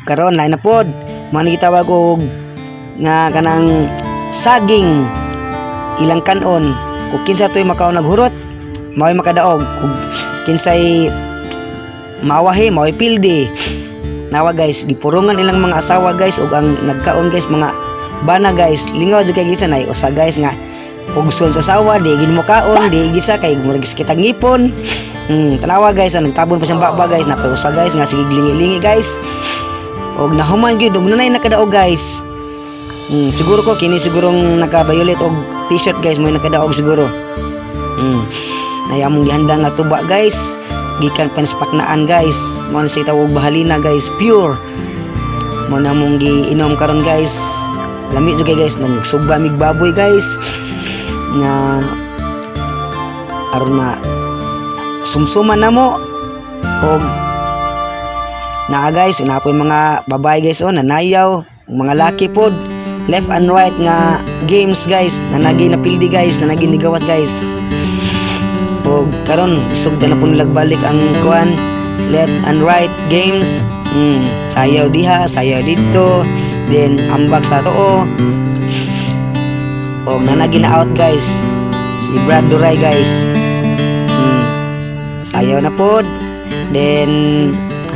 karon lain na pod mo ni gitawag og nga kanang saging ilang kanon kung kinsa toy makaon naghurot mao'y makadaog kung kinsay mawahi mao'y pildi nawa guys gipurungan ilang mga asawa guys ug ang nagkaon guys mga bana guys lingaw jud kay gisa nay usa guys nga pugson sa asawa di gid mo kaon di gisa kay murag kita ngipon tanawa guys nagtabon pa siyang baba guys napausa guys nga sige lingi-lingi guys og nahuman gyud og nanay nakadaog guys siguro ko kini sigurong naka-violet og t-shirt guys mo nakadaog siguro nayamong gihanda nga tuba guys gikan panspaknaan guys mo na sa tawag bahalina guys pure mo na mong giinom karon guys lami jud kay guys nagsugba mig baboy guys nga aron na sumsuman na mo og naa guys inapoy mga babae guys nanayaw mga laki pod left and right nga games guys nanagi na pildi guys nanagi ni gawat guys og karon sugda na po nilagbalik ang kuan left and right games sayaw diha sayaw dito then ambak sa too og nanagi na out guys si Brad Duray guys sayaw na pod then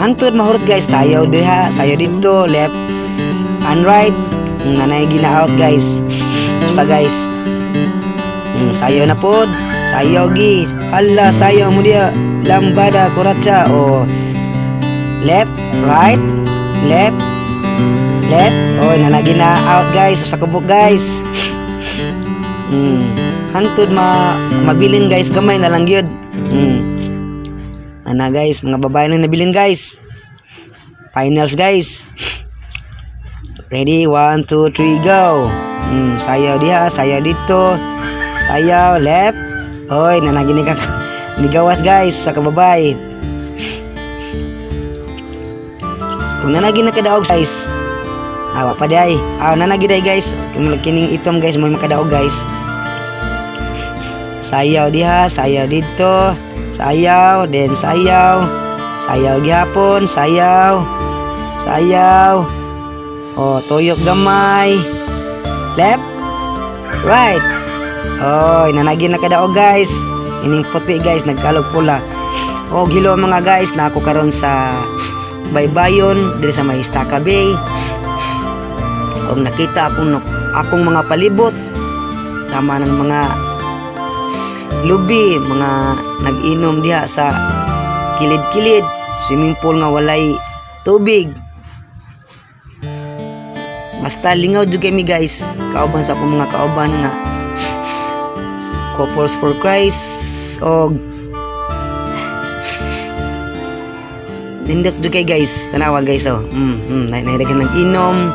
hangtod mahurot guys sayaw diha sayaw dito left and right nanay gina out guys sa guys sayaw na pod sayaw gi hala sayaw mo dia lambada kuratsa left right left nanagi na out guys sa kubok guys hangtod mabilin guys gamay na lang gyud ana guys mga babae na nabilin guys finals guys ready 1 2 3 go sayaw diha sayaw dito sayaw left oy nanagi ni nigawas guys sa kababay kung nanagi na kadaog guys awa pa day nanagi day guys kung kining itom guys mo makadaog guys sayaw diha sayaw dito sayaw then sayaw gihapon sayaw tuyok gamay left right nanagi na kadaog guys ining puti guys nagkalog pula hilo mga guys na ako karon sa baybayon diri sa may Estaca Bay nakita akong mga palibot sama ng mga lubi mga nag-inom diha sa kilid-kilid swimming pool nga walay tubig basta lingaw jud kami guys kauban sa akong mga kauban nga couples for Christ og nindot jud kay guys tanawa guys naidagan nag-inom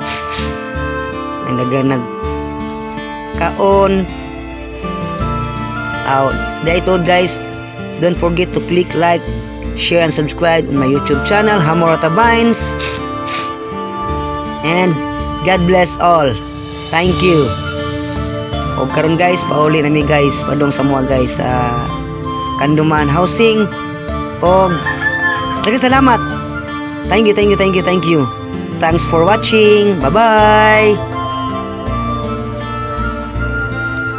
naidagan nagkaon dito guys don't forget to click like share and subscribe on my YouTube channel Hamorata Vines and God bless all. Thank you. O karon guys, pauli nami guys, padong sa mga guys sa Kanduman Housing. Og daghang salamat. Thank you. Thanks for watching. Bye-bye.